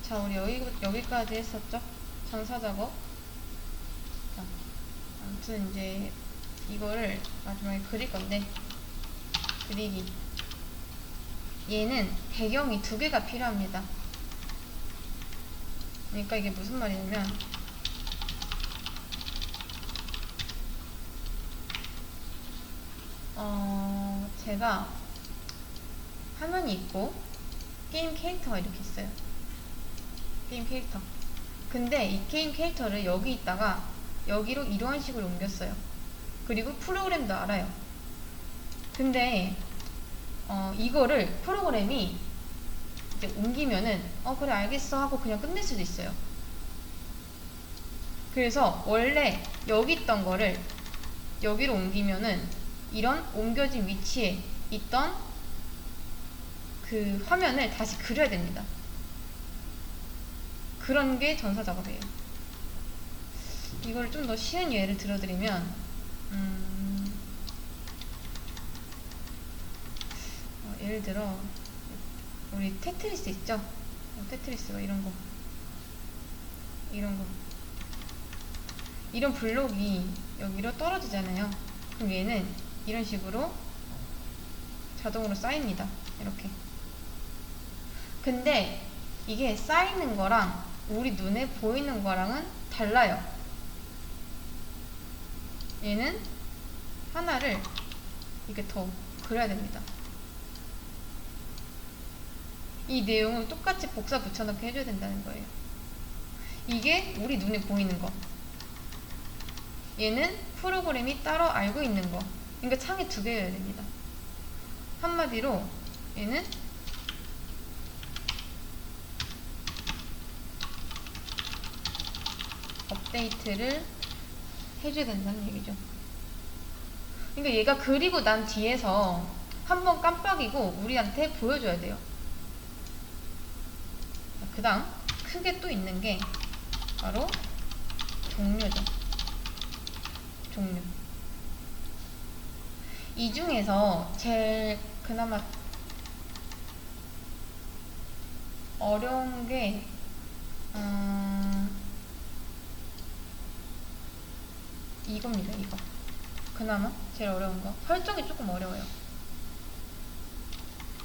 자, 우리 여기까지 했었죠? 전사 작업. 자, 아무튼 이제 이거를 마지막에 그릴 건데, 그리기. 얘는 배경이 2개가 필요합니다. 그러니까 이게 무슨 말이냐면, 제가 화면이 있고 게임 캐릭터가 이렇게 있어요. 게임 캐릭터. 근데 이 게임 캐릭터를 여기 있다가 여기로 이러한 식으로 옮겼어요. 그리고 프로그램도 알아요. 근데 이거를 프로그램이 이제 옮기면은 그래 알겠어 하고 그냥 끝낼 수도 있어요. 그래서 원래 여기 있던 거를 여기로 옮기면은 이런 옮겨진 위치에 있던 그 화면을 다시 그려야 됩니다. 그런 게 전사 작업이에요. 이걸 좀 더 쉬운 예를 들어드리면, 예를 들어, 우리 테트리스 있죠? 테트리스가 이런 거. 이런 블록이 여기로 떨어지잖아요. 그럼 얘는 이런 식으로 자동으로 쌓입니다. 이렇게. 근데 이게 쌓이는 거랑 우리 눈에 보이는 거랑은 달라요. 얘는 하나를 이렇게 더 그려야 됩니다. 이 내용을 똑같이 복사 붙여넣기 해줘야 된다는 거예요. 이게 우리 눈에 보이는 거. 얘는 프로그램이 따로 알고 있는 거. 그러니까 창이 2개여야 됩니다. 한마디로 얘는 업데이트를 해줘야 된다는 얘기죠. 그러니까 얘가 그리고 난 뒤에서 한번 깜빡이고 우리한테 보여줘야 돼요. 그 다음 크게 또 있는 게 바로 종료죠. 종료. 이 중에서 제일 그나마 어려운 게 이겁니다. 이거. 그나마 제일 어려운 거. 설정이 조금 어려워요.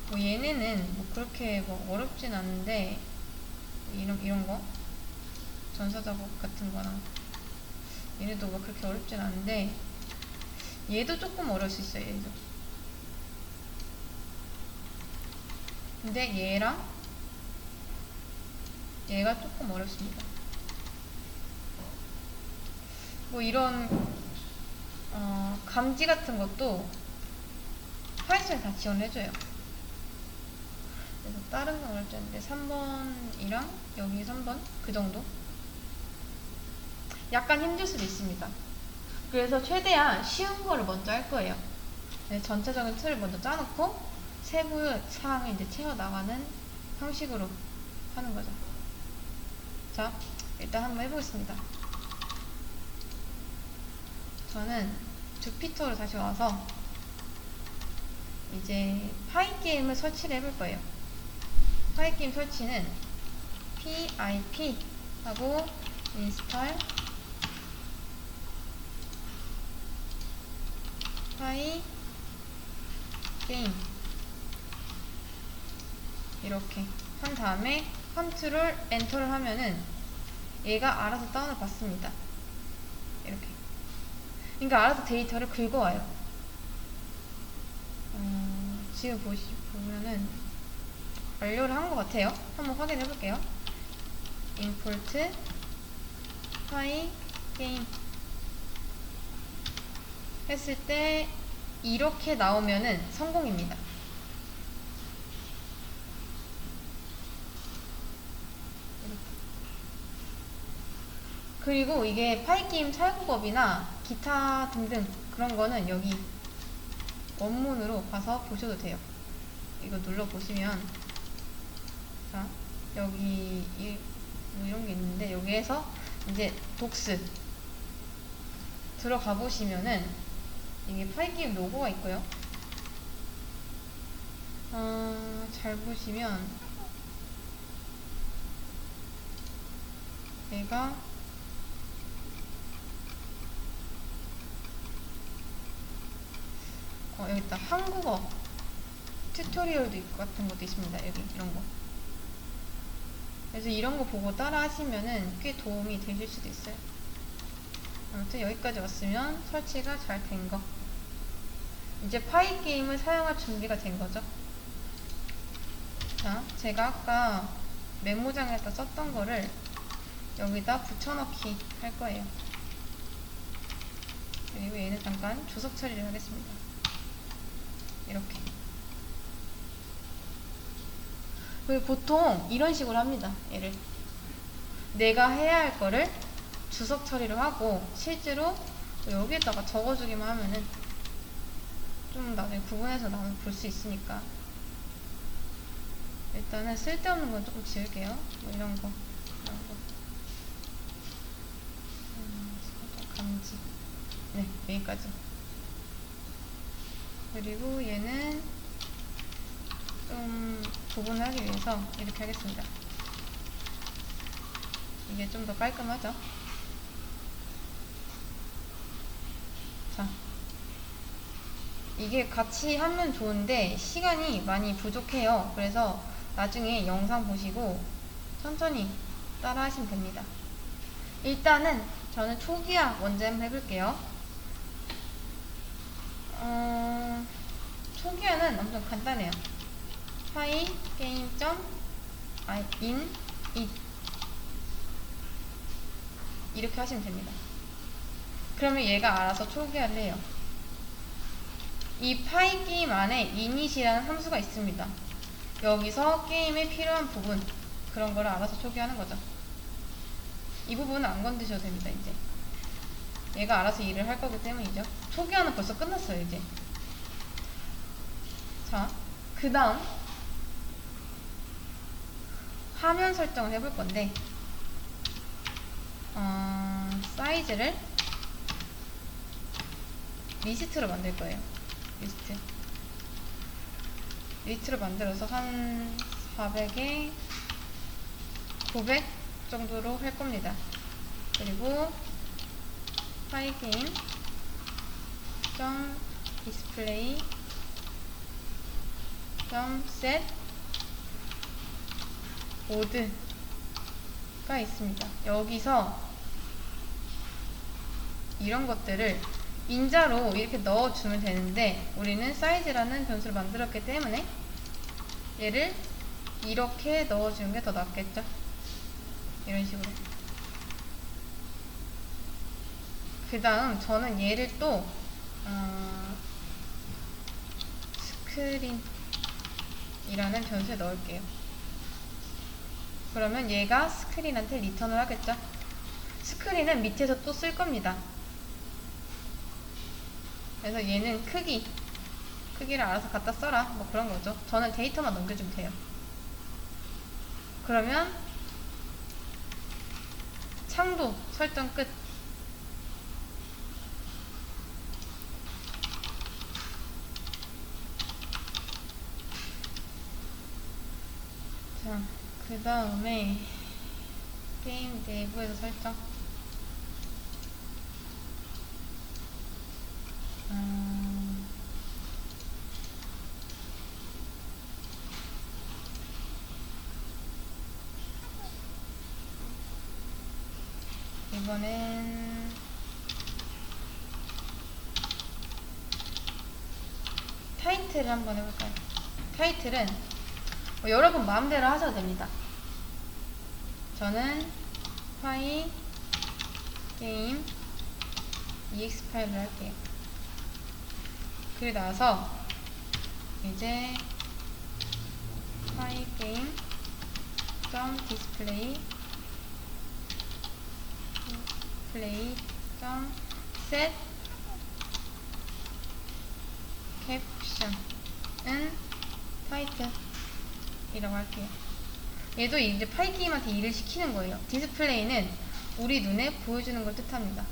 뭐 얘네는 뭐 그렇게 뭐 어렵진 않은데 이런 거 전사 작업 같은 거랑 얘네도 뭐 그렇게 어렵진 않은데 얘도 조금 어려울 수 있어요. 얘도. 근데 얘랑 얘가 조금 어렵습니다. 뭐 이런 감지 같은 것도 파이썬이 다 지원을 해줘요. 그래서 다른 건 어렵지 않은데 3번이랑 여기 3번 그 정도? 약간 힘들 수도 있습니다. 그래서 최대한 쉬운 거를 먼저 할 거예요. 전체적인 틀을 먼저 짜놓고 세부 사항을 이제 채워나가는 형식으로 하는 거죠. 자, 일단 한번 해보겠습니다. 저는 주피터로 다시 와서 이제 파이게임을 설치를 해볼 거예요. 파이게임 설치는 pip 하고 install 파이게임 이렇게 한 다음에 컨트롤 엔터를 하면은 얘가 알아서 다운을 받습니다. 이렇게. 그러니까 알아서 데이터를 긁어와요. 지금 보면은 완료를 한 것 같아요. 한번 확인해 볼게요. import pygame 했을 때 이렇게 나오면은 성공입니다. 그리고 이게 파이게임 사용법이나 기타 등등 그런 거는 여기 원문으로 가서 보셔도 돼요. 이거 눌러보시면 자 여기 뭐 이런 게 있는데 여기에서 이제 독스 들어가 보시면은 이게 파이게임 로고가 있고요. 잘 보시면 얘가 여기 있다. 한국어 튜토리얼도 있고 같은 것도 있습니다. 여기 이런 거. 그래서 이런 거 보고 따라 하시면은 꽤 도움이 되실 수도 있어요. 아무튼 여기까지 왔으면 설치가 잘 된 거. 이제 파이 게임을 사용할 준비가 된 거죠. 자, 제가 아까 메모장에다 썼던 거를 여기다 붙여넣기 할 거예요. 그리고 얘는 잠깐 주석 처리를 하겠습니다. 이렇게. 그리고 보통 이런 식으로 합니다. 얘를 내가 해야 할 거를 주석 처리를 하고 실제로 여기에다가 적어주기만 하면은 좀 나중에 구분해서 나오면 볼 수 있으니까. 일단은 쓸데없는 건 조금 지울게요. 뭐 이런 거. 감지. 네, 여기까지. 그리고 얘는 좀 구분하기 위해서 이렇게 하겠습니다. 이게 좀 더 깔끔하죠? 자, 이게 같이 하면 좋은데 시간이 많이 부족해요. 그래서 나중에 영상 보시고 천천히 따라 하시면 됩니다. 일단은 저는 초기화 먼저 한번 해볼게요. 초기화는 엄청 간단해요. 파이 게임 in it 이렇게 하시면 됩니다. 그러면 얘가 알아서 초기화를 해요. 이 파이 게임 안에 init이라는 함수가 있습니다. 여기서 게임에 필요한 부분 그런 거를 알아서 초기화하는 거죠. 이 부분은 안 건드셔도 됩니다. 이제 얘가 알아서 일을 할 거기 때문이죠. 초기화는 벌써 끝났어요. 이제 자, 그 다음 화면 설정을 해볼 건데 사이즈를 리스트로 만들 거예요. 리스트로 만들어서 한 400에 900 정도로 할 겁니다. 그리고 파이 게임 디스플레이 set 모드가 있습니다. 여기서 이런 것들을 인자로 이렇게 넣어주면 되는데 우리는 사이즈라는 변수를 만들었기 때문에 얘를 이렇게 넣어주는 게 더 낫겠죠. 이런 식으로. 그 다음 저는 얘를 또 스크린이라는 변수에 넣을게요. 그러면 얘가 스크린한테 리턴을 하겠죠. 스크린은 밑에서 또 쓸 겁니다. 그래서 얘는 크기를 알아서 갖다 써라 뭐 그런 거죠. 저는 데이터만 넘겨주면 돼요. 그러면 창도 설정 끝. 자, 그 다음에 게임 내부에서 설정. 이번엔 타이틀을 한번 해볼까요? 타이틀은 뭐 여러분 마음대로 하셔도 됩니다. 저는 파이 게임 ex 파일을 할게요. 그리고 나서 이제 파이 게임 디스플레이 set 캡션은 타이틀 이라고 할게요. 얘도 이제 파이 게임한테 일을 시키는 거예요. 디스플레이는 우리 눈에 보여주는 걸 뜻합니다.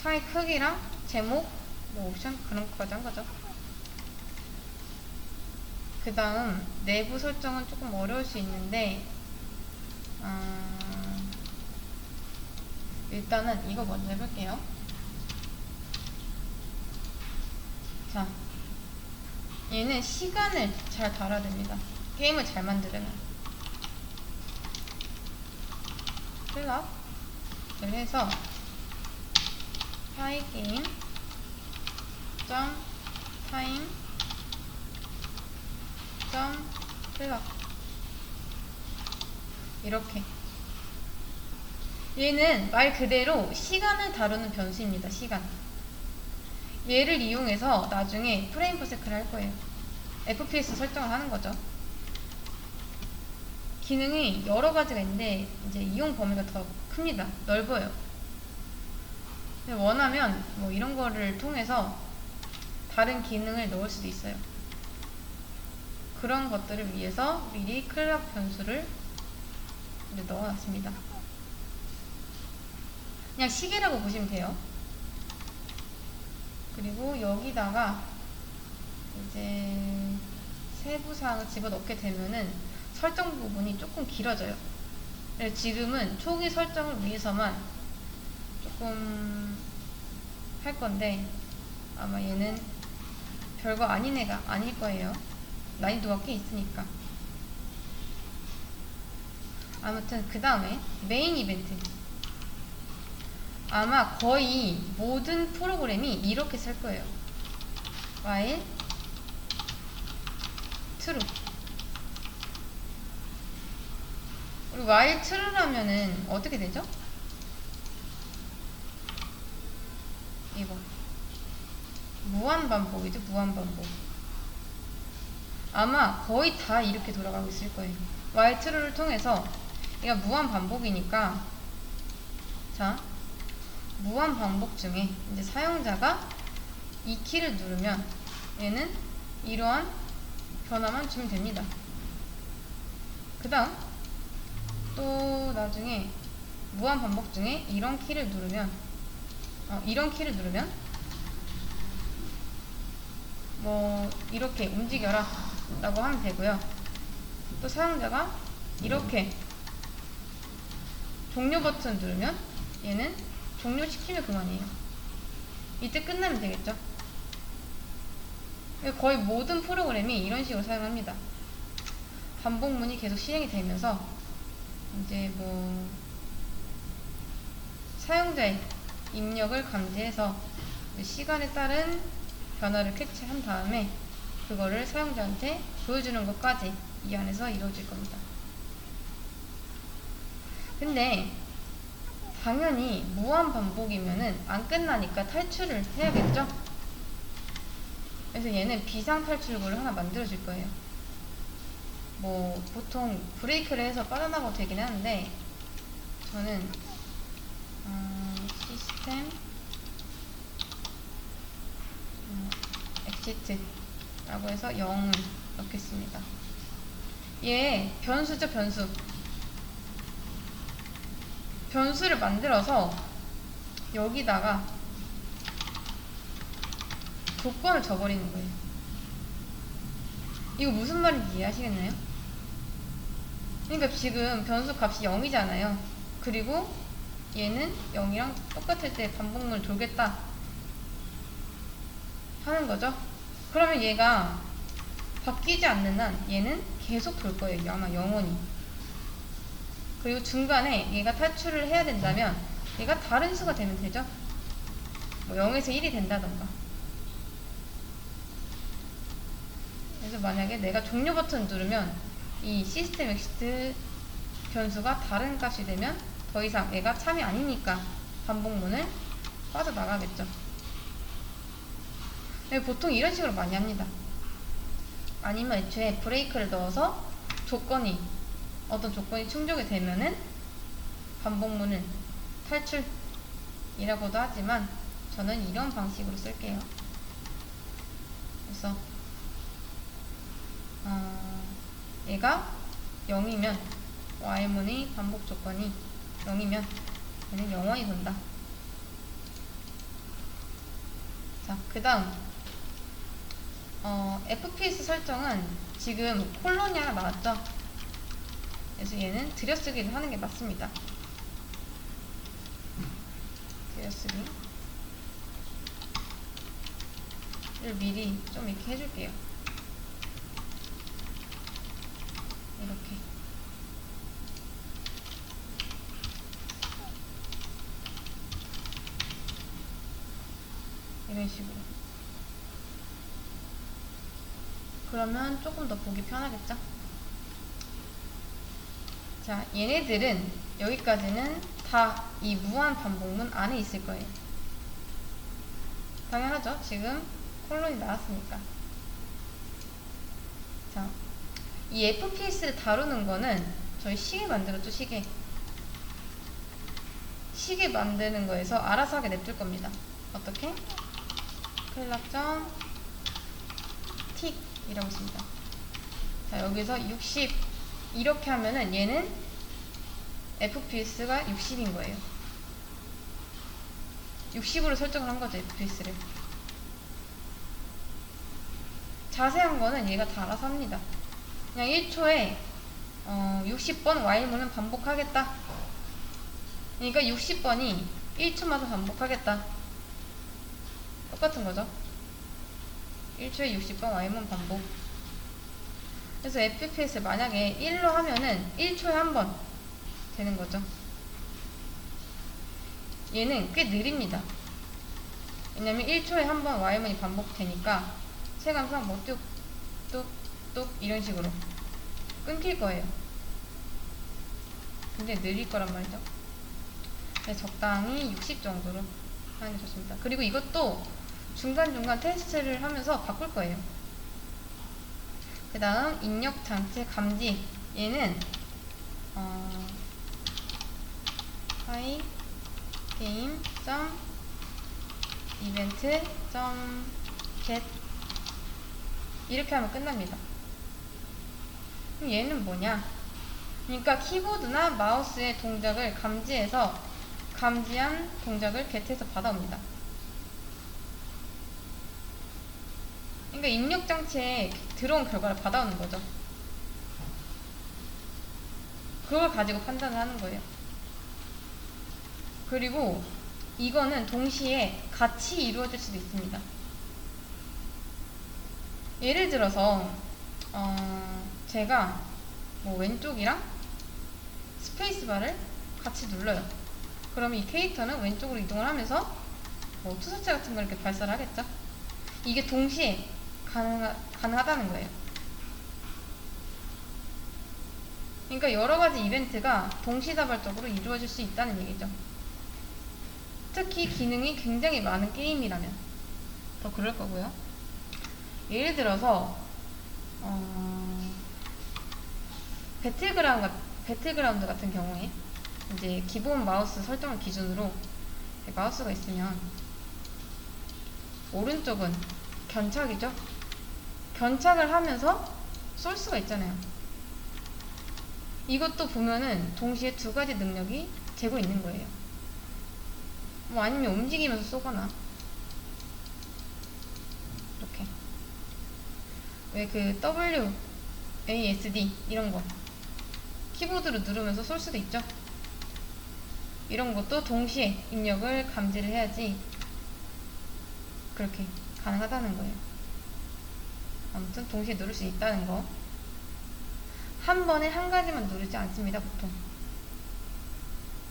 창의 크기랑 제목, 뭐 옵션 그런 것까지 한 거죠. 그 다음 내부 설정은 조금 어려울 수 있는데 일단은 이거 먼저 해볼게요. 자, 얘는 시간을 잘 달아야 됩니다. 게임을 잘 만들려면. 클럽을 해서 파이게임 점 타임 점 클럽 이렇게. 얘는 말 그대로 시간을 다루는 변수입니다. 시간. 얘를 이용해서 나중에 프레임 퍼 세컨을 할 거예요. FPS 설정을 하는 거죠. 기능이 여러 가지가 있는데 이제 이용 범위가 더 큽니다. 넓어요. 근데 원하면 뭐 이런 거를 통해서 다른 기능을 넣을 수도 있어요. 그런 것들을 위해서 미리 클럽 변수를 이제 넣어놨습니다. 그냥 시계라고 보시면 돼요. 그리고 여기다가 이제 세부사항을 집어넣게 되면은 설정 부분이 조금 길어져요. 그래서 지금은 초기 설정을 위해서만 조금 할 건데 아마 얘는 별거 아닌 애가 아닐 거예요. 난이도가 꽤 있으니까. 아무튼 그 다음에 메인 이벤트. 아마 거의 모든 프로그램이 이렇게 쓸 거예요. while true. 우리 while true라면은 어떻게 되죠? 이거 무한반복이죠. 무한반복. 아마 거의 다 이렇게 돌아가고 있을 거예요. while true를 통해서 얘가 무한반복이니까 자 무한반복 중에 이제 사용자가 이 키를 누르면 얘는 이러한 변화만 주면 됩니다. 그 다음 또 나중에 무한반복 중에 이런 키를 누르면 뭐 이렇게 움직여라 라고 하면 되고요. 또 사용자가 이렇게 종료 버튼 누르면 얘는 종료시키면 그만이에요. 이때 끝나면 되겠죠. 거의 모든 프로그램이 이런 식으로 사용합니다. 반복문이 계속 실행이 되면서 이제 뭐 사용자의 입력을 감지해서 시간에 따른 변화를 캐치한 다음에 그거를 사용자한테 보여주는 것까지 이 안에서 이루어질 겁니다. 근데 당연히 무한반복이면은 안 끝나니까 탈출을 해야겠죠? 그래서 얘는 비상탈출구를 하나 만들어줄 거예요. 뭐 보통 브레이크를 해서 빠져나가도 되긴 하는데 저는 시스템 엑시트라고 해서 0을 넣겠습니다. 얘 변수죠. 변수를 만들어서 여기다가 조건을 줘버리는 거예요. 이거 무슨 말인지 이해하시겠나요? 그러니까 지금 변수 값이 0이잖아요. 그리고 얘는 0이랑 똑같을 때 반복문을 돌겠다 하는 거죠. 그러면 얘가 바뀌지 않는 한 얘는 계속 돌 거예요. 아마 영원히. 그리고 중간에 얘가 탈출을 해야 된다면 얘가 다른 수가 되면 되죠. 뭐 0에서 1이 된다던가. 그래서 만약에 내가 종료 버튼 누르면 이 시스템 엑시트 변수가 다른 값이 되면 더 이상 얘가 참이 아니니까 반복문을 빠져나가겠죠. 보통 이런 식으로 많이 합니다. 아니면 애초에 브레이크를 넣어서 어떤 조건이 충족이 되면은 반복문은 탈출이라고도 하지만 저는 이런 방식으로 쓸게요. 그래서 얘가 0이면 while문의 반복 조건이 0이면 얘는 영원히 돈다. 자, 그 다음 FPS 설정은 지금 콜론이 하나 나왔죠. 그래서 얘는 들여쓰기를 하는 게 맞습니다. 띄어쓰기를 미리 좀 이렇게 해줄게요. 이렇게. 이런 식으로. 그러면 조금 더 보기 편하겠죠? 자, 얘네들은 여기까지는 다 이 무한 반복문 안에 있을 거예요. 당연하죠? 지금 콜론이 나왔으니까. 자, 이 FPS를 다루는 거는 저희 시계 만들었죠, 시계. 시계 만드는 거에서 알아서 하게 냅둘 겁니다. 어떻게? 클락점 틱 이라고 있습니다. 자, 여기서 60 이렇게 하면은 얘는 FPS가 60인 거예요. 60으로 설정을 한 거죠, FPS를. 자세한 거는 얘가 다 알아서 합니다. 그냥 1초에 60번 while문은 반복하겠다. 그러니까 60번이 1초마다 반복하겠다. 똑같은 거죠. 1초에 60번 while문 반복. 그래서 FPS를 만약에 1로 하면은 1초에 한 번 되는 거죠. 얘는 꽤 느립니다. 왜냐면 1초에 한 번 while문이 반복되니까 체감상 뭐 뚝뚝뚝 이런 식으로 끊길 거예요. 굉장히 느릴 거란 말이죠. 그래서 적당히 60 정도로 하는 게 좋습니다. 그리고 이것도 중간중간 테스트를 하면서 바꿀 거예요. 그 다음 입력 장치 감지. 얘는 파이 게임 점 이벤트 점 get 이렇게 하면 끝납니다. 그럼 얘는 뭐냐? 그러니까 키보드나 마우스의 동작을 감지해서 감지한 동작을 get에서 받아옵니다. 그러니까 입력 장치에 들어온 결과를 받아오는 거죠. 그걸 가지고 판단을 하는 거예요. 그리고 이거는 동시에 같이 이루어질 수도 있습니다. 예를 들어서 제가 뭐 왼쪽이랑 스페이스바를 같이 눌러요. 그럼 이 캐릭터는 왼쪽으로 이동을 하면서 뭐 투사체 같은 걸 이렇게 발사를 하겠죠. 이게 동시에 가능하다는 거예요. 그러니까 여러가지 이벤트가 동시다발적으로 이루어질 수 있다는 얘기죠. 특히 기능이 굉장히 많은 게임이라면 더 그럴 거고요. 예를 들어서 배틀그라운드 같은 경우에 이제 기본 마우스 설정을 기준으로 마우스가 있으면 오른쪽은 견착이죠. 견착을 하면서 쏠 수가 있잖아요. 이것도 보면은 동시에 두 가지 능력이 재고 있는 거예요. 뭐 아니면 움직이면서 쏘거나 이렇게 왜 그 WASD 이런 거 키보드로 누르면서 쏠 수도 있죠. 이런 것도 동시에 입력을 감지를 해야지 그렇게 가능하다는 거예요. 아무튼 동시에 누를 수 있다는 거. 한 번에 한 가지만 누르지 않습니다, 보통.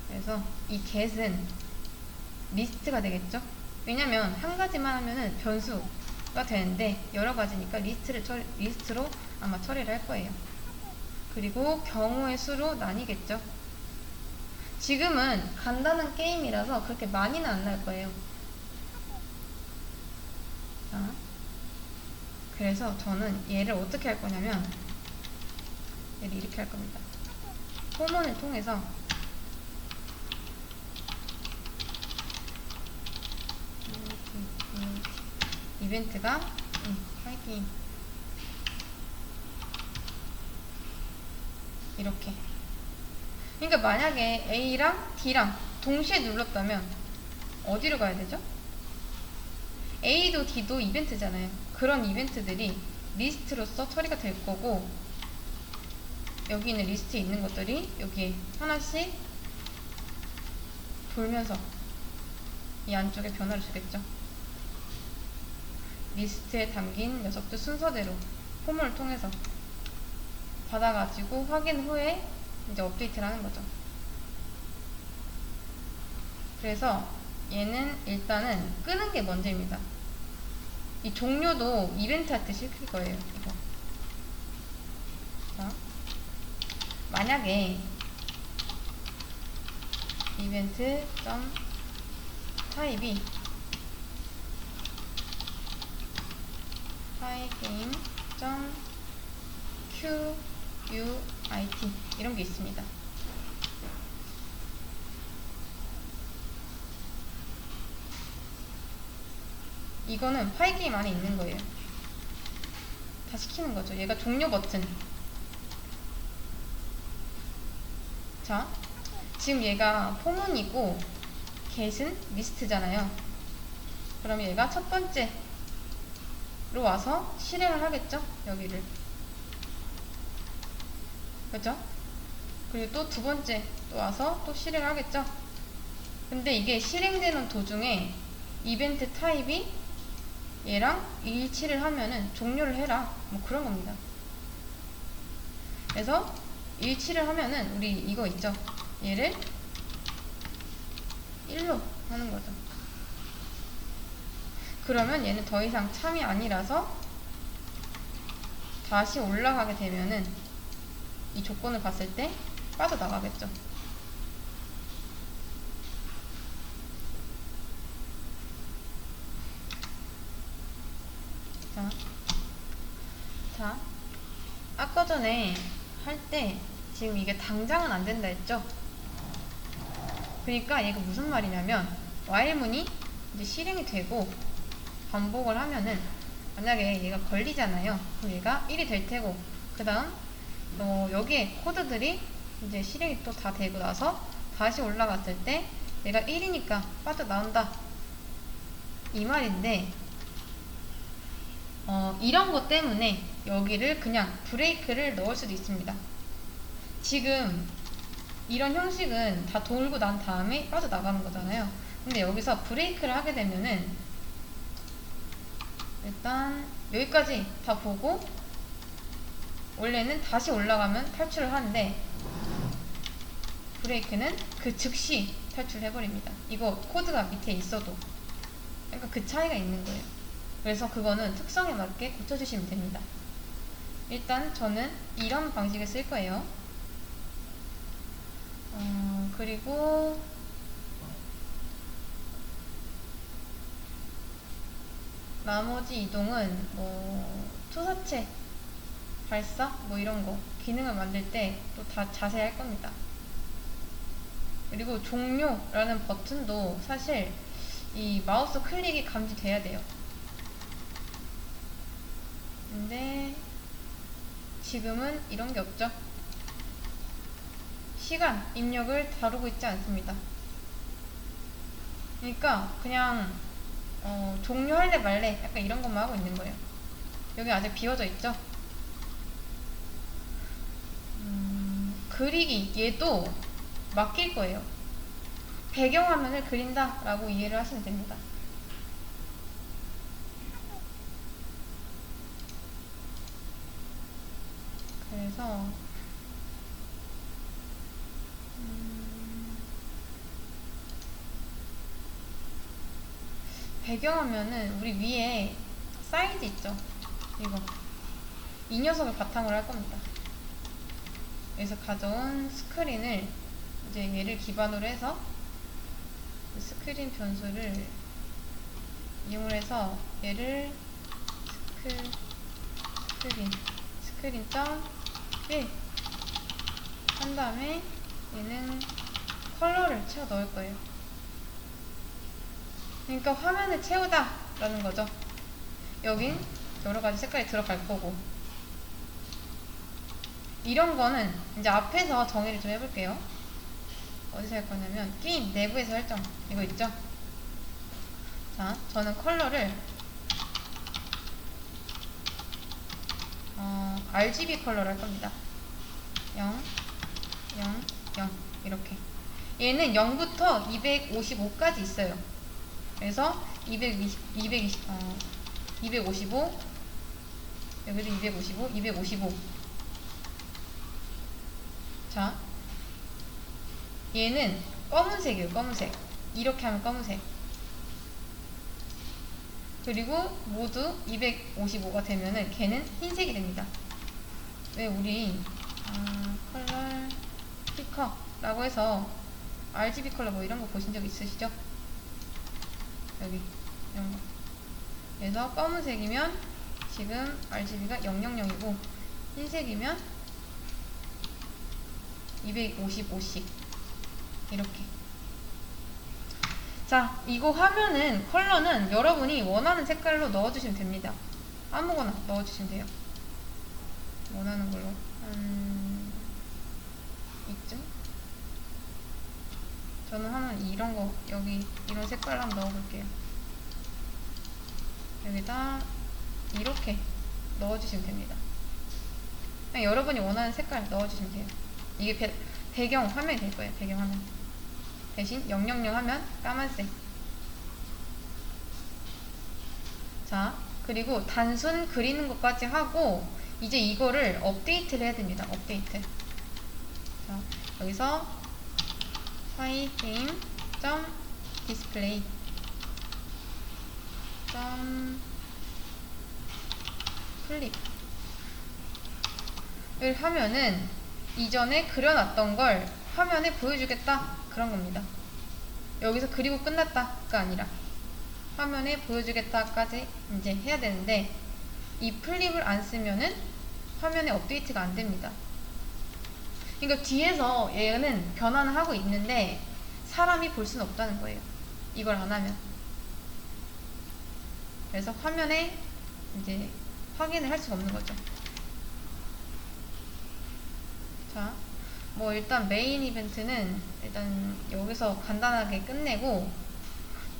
그래서 이 get은 리스트가 되겠죠? 왜냐면 한 가지만 하면은 변수가 되는데 여러 가지니까 리스트로 아마 처리를 할 거예요. 그리고 경우의 수로 나뉘겠죠? 지금은 간단한 게임이라서 그렇게 많이는 안 날 거예요. 자, 그래서 저는 얘를 어떻게 할 거냐면 얘를 이렇게 할 겁니다. 포먼을 통해서 이벤트가 파이팅 이렇게. 그러니까 만약에 A랑 D랑 동시에 눌렀다면 어디로 가야 되죠? A도 D도 이벤트잖아요. 그런 이벤트들이 리스트로서 처리가 될 거고 여기 있는 리스트에 있는 것들이 여기에 하나씩 돌면서 이 안쪽에 변화를 주겠죠. 리스트에 담긴 녀석들 순서대로 포문을 통해서 받아가지고 확인 후에 이제 업데이트를 하는 거죠. 그래서 얘는 일단은 끄는 게 먼저입니다. 이 종료도 이벤트 할 때 시킬 거예요. 이거. 자, 만약에 이벤트 점 타입이 파이게임 점 QUIT 이런 게 있습니다. 이거는 파이게임 안에 있는 거예요. 다 시키는 거죠. 얘가 종료 버튼. 자, 지금 얘가 포문이고 get은 리스트잖아요. 그럼 얘가 첫 번째로 와서 실행을 하겠죠? 여기를. 그죠? 그리고 또 두 번째 또 와서 또 실행을 하겠죠? 근데 이게 실행되는 도중에 이벤트 타입이 얘랑 일치를 하면은 종료를 해라. 뭐 그런 겁니다. 그래서 일치를 하면은 우리 이거 있죠? 얘를 1로 하는 거죠. 그러면 얘는 더 이상 참이 아니라서 다시 올라가게 되면은 이 조건을 봤을 때 빠져나가겠죠. 자, 아까 전에 할 때 지금 이게 당장은 안 된다 했죠? 그러니까 얘가 무슨 말이냐면 while문이 이제 실행이 되고 반복을 하면은 만약에 얘가 걸리잖아요. 그럼 얘가 1이 될 테고 그 다음 여기에 코드들이 이제 실행이 또 다 되고 나서 다시 올라갔을 때 얘가 1이니까 빠져나온다 이 말인데 이런 것 때문에 여기를 그냥 브레이크를 넣을 수도 있습니다. 지금 이런 형식은 다 돌고 난 다음에 빠져나가는 거잖아요. 근데 여기서 브레이크를 하게 되면은 일단 여기까지 다 보고 원래는 다시 올라가면 탈출을 하는데 브레이크는 그 즉시 탈출해버립니다. 이거 코드가 밑에 있어도 그러니까 그 차이가 있는 거예요. 그래서 그거는 특성에 맞게 고쳐주시면 됩니다. 일단 저는 이런 방식을 쓸 거예요. 그리고 나머지 이동은 뭐 투사체 발사 뭐 이런 거 기능을 만들 때 또 다 자세히 할 겁니다. 그리고 종료라는 버튼도 사실 이 마우스 클릭이 감지돼야 돼요. 근데 지금은 이런 게 없죠. 시간 입력을 다루고 있지 않습니다. 그러니까 그냥 종료할래 말래 약간 이런 것만 하고 있는 거예요. 여기 아직 비워져 있죠. 그리기 얘도 맡길 거예요. 배경화면을 그린다 라고 이해를 하시면 됩니다. 그래서 배경화면은 우리 위에 사이즈 있죠? 이거 이 녀석을 바탕으로 할 겁니다. 여기서 가져온 스크린을 이제 얘를 기반으로 해서 스크린 변수를 이용을 해서 얘를 스크린.1 한 다음에 얘는 컬러를 채워 넣을 거예요. 그러니까 화면을 채우다 라는 거죠. 여긴 여러가지 색깔이 들어갈 거고 이런 거는 이제 앞에서 정의를 좀 해볼게요. 어디서 할 거냐면 게임 내부에서 설정 이거 있죠? 자, 저는 컬러를 RGB 컬러를 할 겁니다. 0, 0, 0 이렇게 얘는 0부터 255까지 있어요. 그래서 255 여기도 255 255. 자, 얘는 검은색이에요. 검은색. 이렇게 하면 검은색. 그리고 모두 255가 되면은 걔는 흰색이 됩니다. 왜 우리 컬러 피커 라고 해서 RGB 컬러 뭐 이런 거 보신 적 있으시죠? 여기 이런 거. 그래서 검은색이면 지금 RGB가 000이고 흰색이면 255씩 이렇게. 자, 이거 화면은 컬러는 여러분이 원하는 색깔로 넣어주시면 됩니다. 아무거나 넣어주시면 돼요. 원하는 걸로 이쯤? 저는 하는 이런 거 여기 이런 색깔로 한번 넣어볼게요. 여기다 이렇게 넣어주시면 됩니다. 그냥 여러분이 원하는 색깔 넣어주시면 돼요. 이게 배경 화면이 될 거예요. 배경 화면 대신 000 하면 까만색. 자, 그리고 단순 그리는 것까지 하고 이제 이거를 업데이트를 해야 됩니다. 업데이트. 자, 여기서 파이 게임 점 디스플레이 점 클립 을 하면은 이전에 그려놨던 걸 화면에 보여주겠다 그런 겁니다. 여기서 그리고 끝났다가 아니라 화면에 보여주겠다까지 이제 해야 되는데 이 플립을 안 쓰면은 화면에 업데이트가 안 됩니다. 그러니까 뒤에서 얘는 변환을 하고 있는데 사람이 볼 수는 없다는 거예요. 이걸 안 하면. 그래서 화면에 이제 확인을 할 수가 없는 거죠. 자, 뭐 일단 메인 이벤트는 일단 여기서 간단하게 끝내고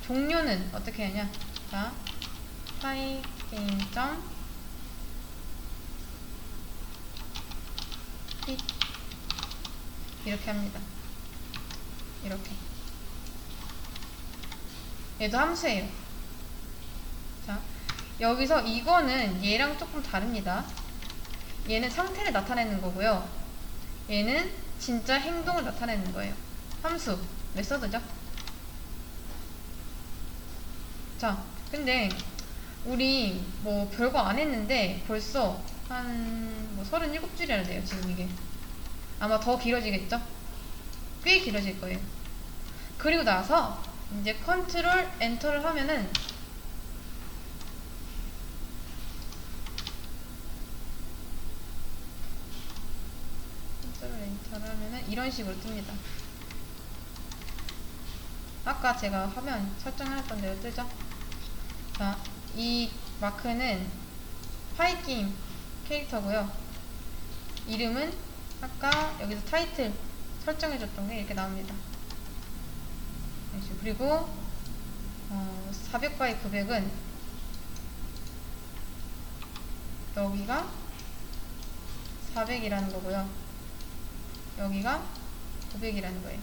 종료는 어떻게 하냐. 자, 파이 게임 점 핏 이렇게 합니다. 이렇게. 얘도 함수예요. 자, 여기서 이거는 얘랑 조금 다릅니다. 얘는 상태를 나타내는 거고요. 얘는 진짜 행동을 나타내는 거예요. 함수, 메서드죠. 자, 근데 우리 뭐 별거 안 했는데 벌써 한 뭐 37줄이나 돼요. 지금 이게 아마 더 길어지겠죠? 꽤 길어질 거예요. 그리고 나서 이제 컨트롤 엔터를 하면은 이런 식으로 뜹니다. 아까 제가 화면 설정했던 대로 뜨죠? 자, 이 마크는 파이게임 캐릭터고요. 이름은 아까 여기서 타이틀 설정해줬던 게 이렇게 나옵니다. 그리고 400 x 900은 여기가 400이라는 거고요. 여기가 900이라는 거예요.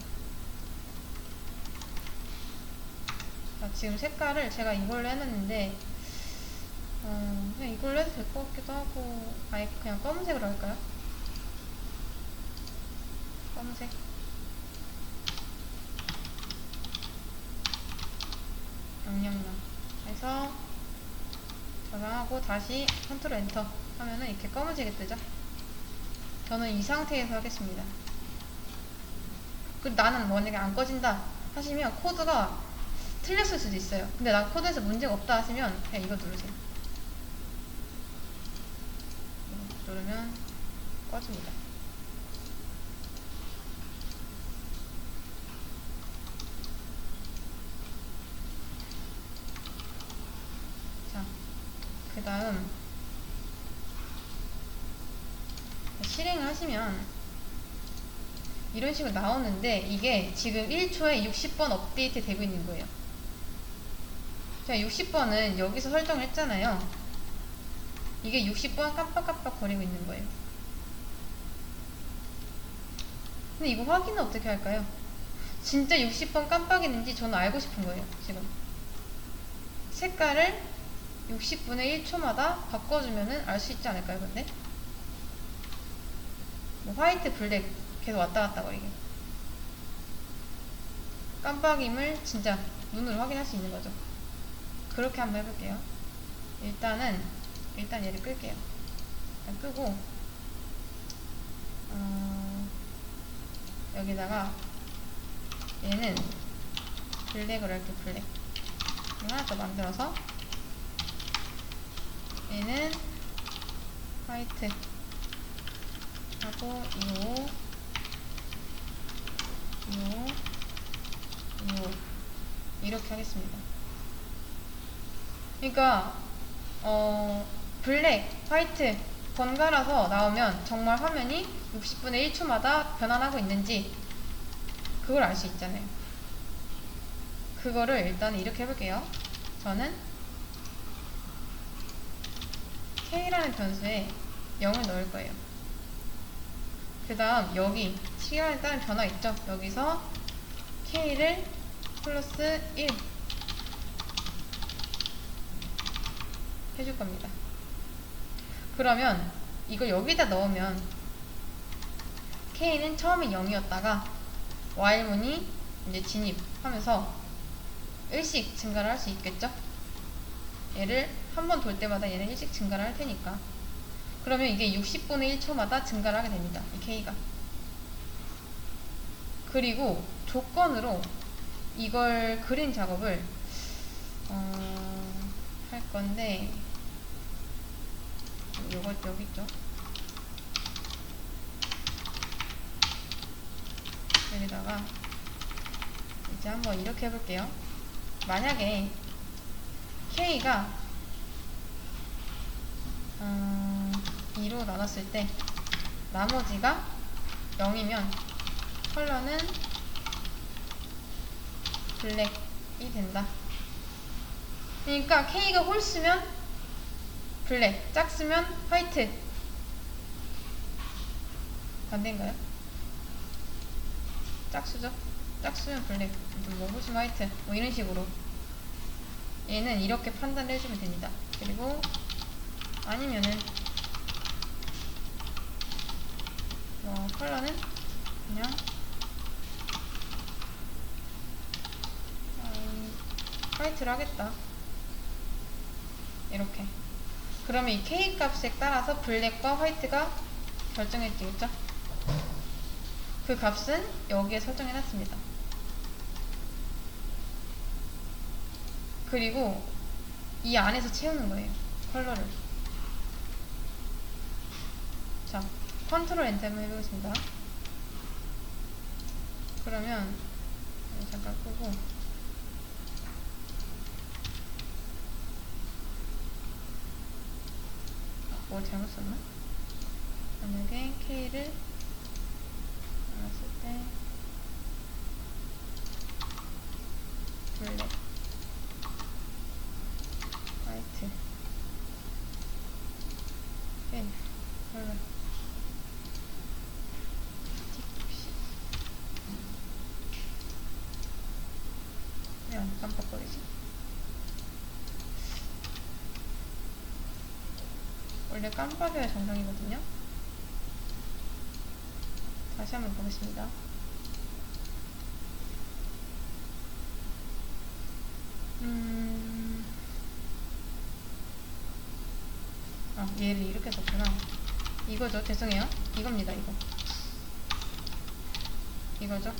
자, 지금 색깔을 제가 이걸로 해놨는데 그냥 이걸로 해도 될 것 같기도 하고 아예 그냥 검은색으로 할까요? 검은색. 영영영 해서 저장하고 다시 컨트롤 엔터 하면은 이렇게 검은색이 뜨죠? 저는 이 상태에서 하겠습니다. 그리고 나는 만약에 안 꺼진다 하시면 코드가 틀렸을 수도 있어요. 근데 난 코드에서 문제가 없다 하시면 그냥 이거 누르세요. 누르면 꺼집니다. 자, 그 다음 실행을 하시면 이런 식으로 나오는데 이게 지금 1초에 60번 업데이트 되고 있는 거예요. 제가 60번은 여기서 설정을 했잖아요. 이게 60번 깜빡깜빡 거리고 있는 거예요. 근데 이거 확인은 어떻게 할까요? 진짜 60번 깜빡이는지 저는 알고 싶은 거예요, 지금. 색깔을 60분의 1초마다 바꿔주면은 알 수 있지 않을까요, 근데? 뭐 화이트, 블랙 계속 왔다 갔다 거리게. 깜빡임을 진짜 눈으로 확인할 수 있는 거죠. 그렇게 한번 해볼게요. 일단 얘를 끌게요. 일단 끄고, 여기다가 얘는 블랙으로 할게요. 블랙. 이거 하나 더 만들어서 얘는 화이트 하고 요 이렇게 하겠습니다. 그러니까 블랙, 화이트 번갈아서 나오면 정말 화면이 60분의 1초마다 변환하고 있는지 그걸 알 수 있잖아요. 그거를 일단 이렇게 해볼게요. 저는 K라는 변수에 0을 넣을 거예요. 그 다음 여기 시간에 따른 변화 있죠? 여기서 K를 플러스 1 해줄 겁니다. 그러면 이걸 여기다 넣으면 K는 처음에 0이었다가 while문이 이제 진입하면서 일씩 증가를 할 수 있겠죠? 얘를 한 번 돌 때마다 얘는 일씩 증가를 할 테니까. 그러면 이게 60분의 1초마다 증가를 하게 됩니다. 이 K가. 그리고 조건으로 이걸 그린 작업을 할 건데 요거 여기 있죠. 여기다가 이제 한번 이렇게 해볼게요. 만약에 K가 2로 나눴을 때 나머지가 0이면 컬러는 블랙이 된다. 그러니까 K가 홀수면 블랙, 짝수면 화이트. 반대인가요? 짝수죠? 짝수면 블랙, 뭐 홀수면 화이트, 뭐 이런 식으로 얘는 이렇게 판단을 해주면 됩니다. 그리고 아니면은 컬러는 그냥 화이트를 하겠다. 이렇게. 그러면 이 K 값에 따라서 블랙과 화이트가 결정해지겠죠? 그 값은 여기에 설정해놨습니다. 그리고 이 안에서 채우는 거예요. 컬러를. 자, 컨트롤 엔터 한번 해보겠습니다. 그러면 잠깐 끄고 뭐 잘못 썼나? 만약에 K를 나눴을 때 블랙, 화이트, 펜, 컬러 왜 안 깜빡거리지? 원래 깜빡여야 정상이거든요. 다시 한번 보겠습니다. 얘를 이렇게 썼구나. 이거죠. 죄송해요. 이겁니다. 이거죠.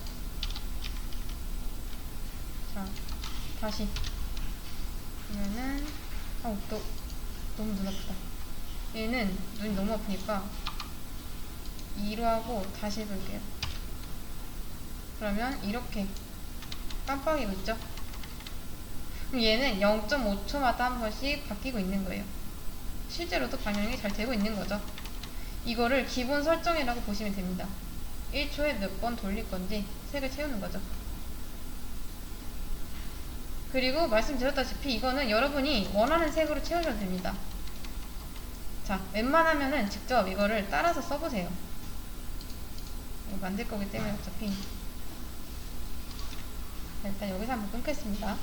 자, 다시 그러면은 또 너무 눈 아프다. 얘는 눈이 너무 아프니까 2로 하고 다시 해볼게요. 그러면 이렇게 깜빡이고 있죠? 그럼 얘는 0.5초마다 한 번씩 바뀌고 있는 거예요. 실제로도 반영이 잘 되고 있는 거죠. 이거를 기본 설정이라고 보시면 됩니다. 1초에 몇 번 돌릴 건지 색을 채우는 거죠. 그리고 말씀드렸다시피 이거는 여러분이 원하는 색으로 채우셔도 됩니다. 자, 웬만하면은 직접 이거를 따라서 써보세요. 이거 만들 거기 때문에 어차피. 자, 일단 여기서 한번 끊겠습니다.